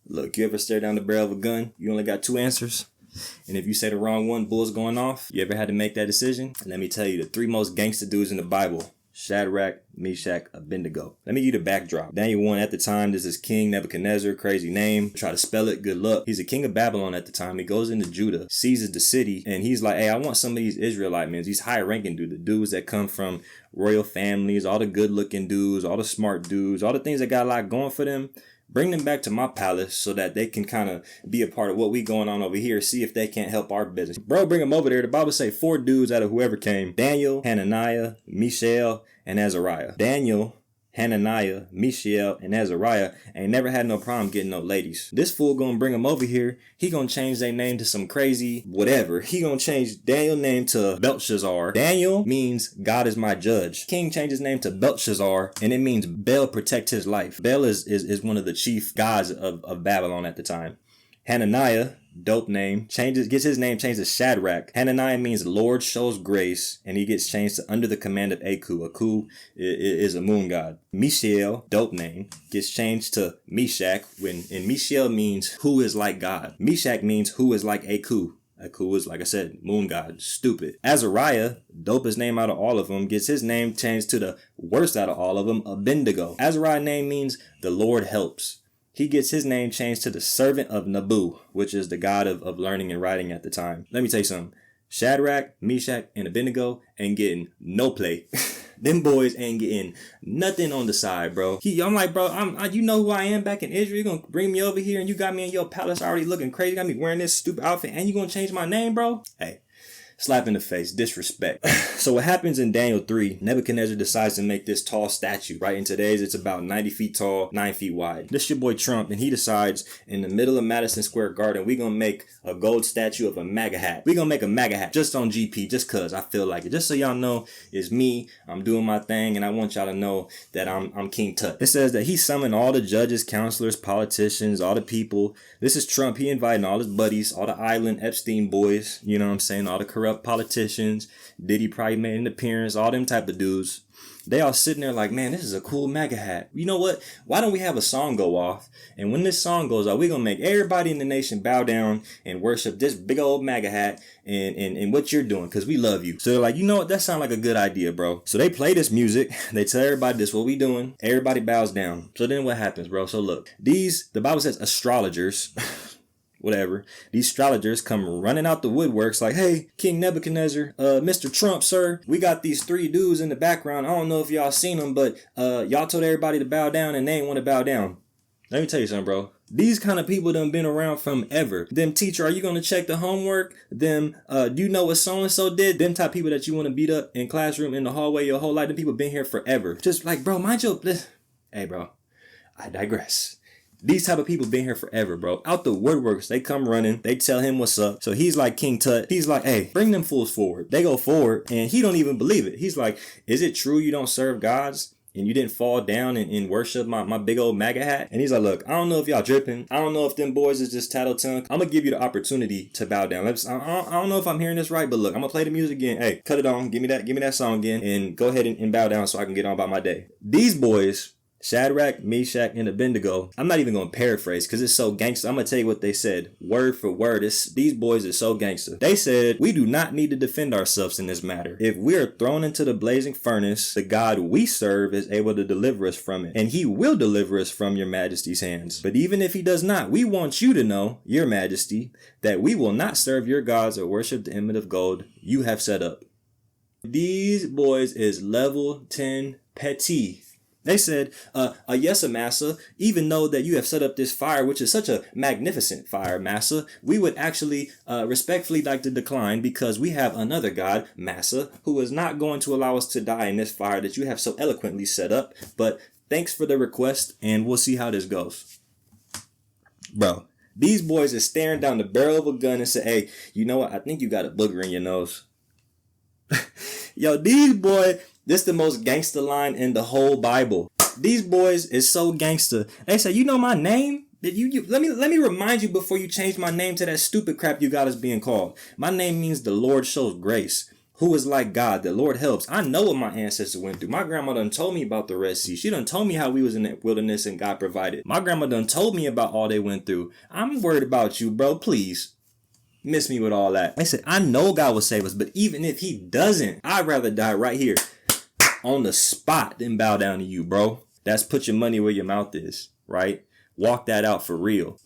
Look, you ever stare down the barrel of a gun? You only got two answers. And if you say the wrong one, bull's going off. You ever had to make that decision? Let me tell you, the three most gangster dudes in the Bible: Shadrach, Meshach, Abednego. Let me give you the backdrop. Daniel 1 at the time, this is King Nebuchadnezzar, crazy name. Try to spell it, good luck. He's a king of Babylon at the time. He goes into Judah, seizes the city, and he's like, hey, I want some of these Israelite men, these high-ranking dudes, the dudes that come from royal families, all the good-looking dudes, all the smart dudes, all the things that got a lot going for them. Bring them back to my palace so that they can kind of be a part of what we going on over here. See if they can't help our business. Bro, bring them over there. The Bible say 4 dudes out of whoever came: Daniel, Hananiah, Mishael, and Azariah. Daniel, Hananiah, Mishael, and Azariah ain't never had no problem getting no ladies. This fool gonna bring them over here. He gonna change their name to some crazy whatever. He gonna change Daniel's name to Belshazzar. Daniel means God is my judge. King changed his name to Belshazzar, and it means Bel protect his life. Bel is one of the chief gods of Babylon at the time. Hananiah, dope name, gets his name changed to Shadrach. Hananiah means Lord shows grace, and he gets changed to under the command of Aku. Aku is a moon god. Mishael, dope name, gets changed to Meshach, and Mishael means who is like God. Meshach means who is like Aku. Aku is, like I said, moon god. Stupid. Azariah, dopest name out of all of them, gets his name changed to the worst out of all of them, Abednego. Azariah's name means the Lord helps. He gets his name changed to the servant of Nabu, which is the god of learning and writing at the time. Let me tell you something. Shadrach, Meshach, and Abednego ain't getting no play. Them boys ain't getting nothing on the side, bro. I'm like, bro, you know who I am back in Israel. You gonna bring me over here and you got me in your palace already looking crazy. You got me wearing this stupid outfit and you gonna change my name, bro? Hey. Slap in the face, disrespect. So what happens in Daniel 3, Nebuchadnezzar decides to make this tall statue, right? In today's, it's about 90 feet tall, 9 feet wide. This your boy Trump, and he decides in the middle of Madison Square Garden, we gonna make a gold statue of a MAGA hat. We gonna make a MAGA hat just on GP, just cause I feel like it. Just so y'all know, it's me, I'm doing my thing, and I want y'all to know that I'm King Tut. It says that he summoned all the judges, counselors, politicians, all the people. This is Trump. He inviting all his buddies, all the island Epstein boys, you know what I'm saying, all the corrupt politicians. Diddy probably made an appearance, all them type of dudes. They all sitting there like, man, this is a cool MAGA hat. You know what? Why don't we have a song go off? And when this song goes off, we're going to make everybody in the nation bow down and worship this big old MAGA hat and what you're doing, because we love you. So they're like, you know what? That sounds like a good idea, bro. So they play this music. They tell everybody this, what we doing. Everybody bows down. So then what happens, bro? So look, the Bible says astrologers... whatever. These astrologers come running out the woodworks like, hey, King Nebuchadnezzar, Mr. Trump, sir, we got these 3 dudes in the background. I don't know if y'all seen them, but y'all told everybody to bow down and they ain't want to bow down. Let me tell you something, bro. These kind of people done been around from ever. Them, teacher, are you going to check the homework? Them, do you know what so-and-so did? Them type of people that you want to beat up in classroom, in the hallway your whole life. Them people been here forever. Just like, bro, mind your... Hey, bro, I digress. These type of people been here forever, bro. Out the woodworks, they come running. They tell him what's up. So he's like King Tut. He's like, hey, bring them fools forward. They go forward, and he don't even believe it. He's like, is it true you don't serve gods? And you didn't fall down and worship my big old MAGA hat? And he's like, look, I don't know if y'all dripping. I don't know if them boys is just tattle-tongue. I'm going to give you the opportunity to bow down. I don't know if I'm hearing this right, but look, I'm going to play the music again. Hey, cut it on. Give me that song again. And go ahead and bow down so I can get on about my day. These boys... Shadrach, Meshach, and Abednego. I'm not even going to paraphrase because it's so gangster. I'm going to tell you what they said word for word. These boys are so gangster. They said, we do not need to defend ourselves in this matter. If we are thrown into the blazing furnace, the God we serve is able to deliver us from it. And he will deliver us from your majesty's hands. But even if he does not, we want you to know, your majesty, that we will not serve your gods or worship the image of gold you have set up. These boys is level 10 petty. They said, yes, Massa, even though that you have set up this fire, which is such a magnificent fire, Massa, we would actually respectfully like to decline because we have another God, Massa, who is not going to allow us to die in this fire that you have so eloquently set up. But thanks for the request, and we'll see how this goes. Bro, these boys are staring down the barrel of a gun and say, hey, you know what? I think you got a booger in your nose. Yo, these boys... This is the most gangster line in the whole Bible. These boys is so gangster. They say, you know my name? Let me remind you before you change my name to that stupid crap you got us being called. My name means the Lord shows grace. Who is like God? The Lord helps. I know what my ancestors went through. My grandma done told me about the Red Sea. She done told me how we was in the wilderness and God provided. My grandma done told me about all they went through. I'm worried about you, bro. Please. Miss me with all that. I said, I know God will save us, but even if he doesn't, I'd rather die right here on the spot than bow down to you, bro. That's put your money where your mouth is, right? Walk that out for real.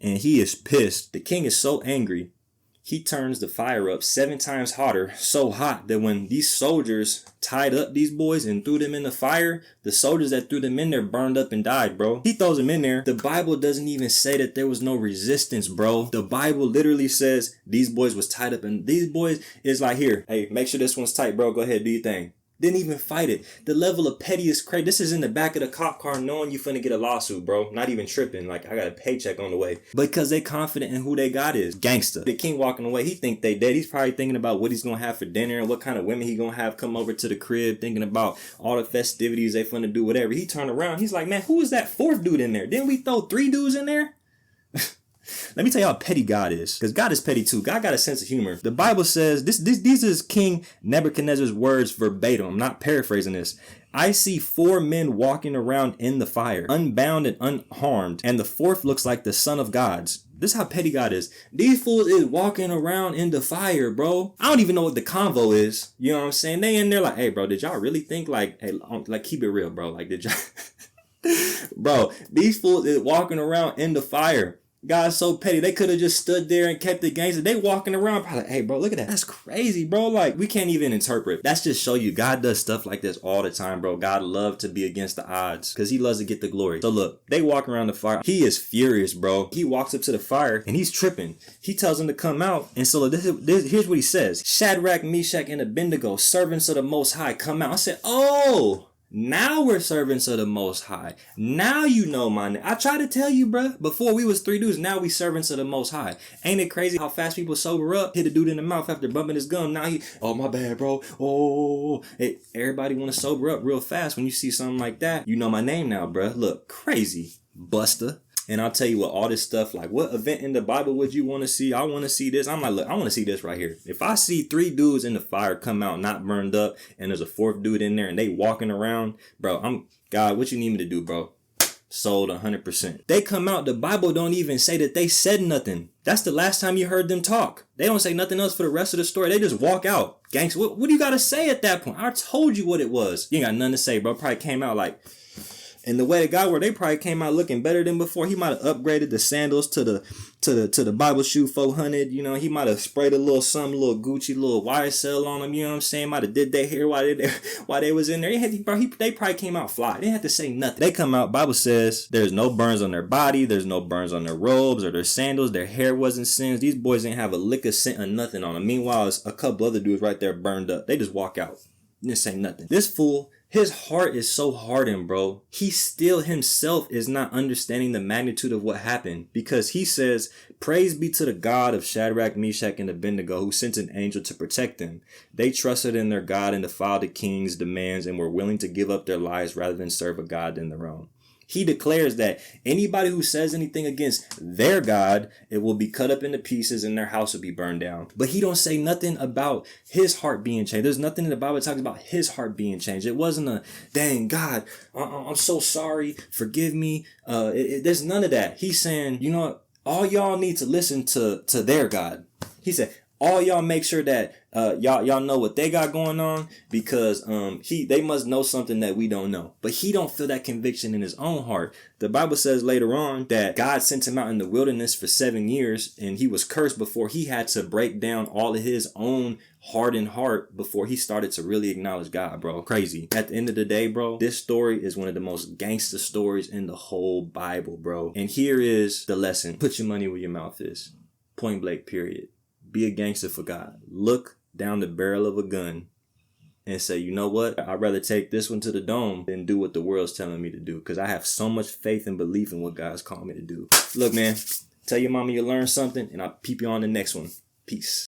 And he is pissed. The king is so angry. He turns the fire up 7 times hotter, so hot that when these soldiers tied up these boys and threw them in the fire, the soldiers that threw them in there burned up and died, bro. He throws them in there. The Bible doesn't even say that there was no resistance, bro. The Bible literally says these boys was tied up, and these boys is like, here, hey, make sure this one's tight, bro. Go ahead, do your thing. Didn't even fight it. The level of petty is crazy. This is in the back of the cop car knowing you finna get a lawsuit, bro. Not even tripping. Like, I got a paycheck on the way. Because they confident in who they God is. Gangsta. The king walking away, he think they dead. He's probably thinking about what he's gonna have for dinner and what kind of women he gonna have come over to the crib, thinking about all the festivities they finna do, whatever. He turned around. He's like, man, who is that 4th dude in there? Didn't we throw 3 dudes in there? Let me tell you how petty God is. Because God is petty too. God got a sense of humor. The Bible says, these is King Nebuchadnezzar's words verbatim. I'm not paraphrasing this. I see 4 men walking around in the fire, unbound and unharmed. And the 4th looks like the son of gods. This is how petty God is. These fools is walking around in the fire, bro. I don't even know what the convo is. You know what I'm saying? They in there like, hey, bro, did y'all really think like, hey, like keep it real, bro. Like, did y'all... Bro, these fools is walking around in the fire. God's so petty. They could have just stood there and kept the gangster. They walking around probably like, hey, bro, look at that. That's crazy, bro. Like, we can't even interpret. That's just show you God does stuff like this all the time, bro. God loves to be against the odds because he loves to get the glory. So look, they walk around the fire. He is furious, bro. He walks up to the fire and he's tripping. He tells them to come out. And so here's what he says. Shadrach, Meshach, and Abednego, servants of the Most High, come out. I said, oh, now we're servants of the Most High. Now you know my name. I tried to tell you, bruh. Before we was 3 dudes. Now we servants of the Most High. Ain't it crazy how fast people sober up? Hit a dude in the mouth after bumping his gum. Now he, oh, my bad, bro. Oh, hey, everybody want to sober up real fast when you see something like that. You know my name now, bruh. Look, crazy. Buster. And I'll tell you what, all this stuff, like what event in the Bible would you want to see? I want to see this. I'm like, look, I want to see this right here. If I see 3 dudes in the fire come out, not burned up, and there's a 4th dude in there and they walking around, bro, God, what you need me to do, bro? Sold 100%. They come out, the Bible don't even say that they said nothing. That's the last time you heard them talk. They don't say nothing else for the rest of the story. They just walk out. Gangster, what do you got to say at that point? I told you what it was. You ain't got nothing to say, bro. Probably came out like... And the way it got where they probably came out looking better than before. He might have upgraded the sandals to the Bible shoe 400. You know, he might have sprayed a little something, little Gucci, little YSL on them. You know what I'm saying? Might have did their hair while they was in there. They probably came out fly. They didn't have to say nothing. They come out. Bible says there's no burns on their body. There's no burns on their robes or their sandals. Their hair wasn't singed. These boys didn't have a lick of scent or nothing on them. Meanwhile, a couple other dudes right there burned up. They just walk out. Didn't say nothing. This fool. His heart is so hardened, bro. He still himself is not understanding the magnitude of what happened because he says, praise be to the God of Shadrach, Meshach, and Abednego who sent an angel to protect them. They trusted in their God and defied the king's demands and were willing to give up their lives rather than serve a God than their own. He declares that anybody who says anything against their God, it will be cut up into pieces and their house will be burned down. But he don't say nothing about his heart being changed. There's nothing in the Bible that talks about his heart being changed. It wasn't a, dang, God, I'm so sorry. Forgive me. There's none of that. He's saying, you know what? All y'all need to listen to their God. He said, all y'all make sure that y'all know what they got going on because they must know something that we don't know. But he don't feel that conviction in his own heart. The Bible says later on that God sent him out in the wilderness for 7 years and he was cursed before he had to break down all of his own hardened heart before he started to really acknowledge God, bro. Crazy. At the end of the day, bro, this story is one of the most gangster stories in the whole Bible, bro. And here is the lesson. Put your money where your mouth is. Point blank, period. Be a gangster for God. Look down the barrel of a gun and say, you know what? I'd rather take this one to the dome than do what the world's telling me to do because I have so much faith and belief in what God's called me to do. Look, man, tell your mama you learned something and I'll peep you on the next one. Peace.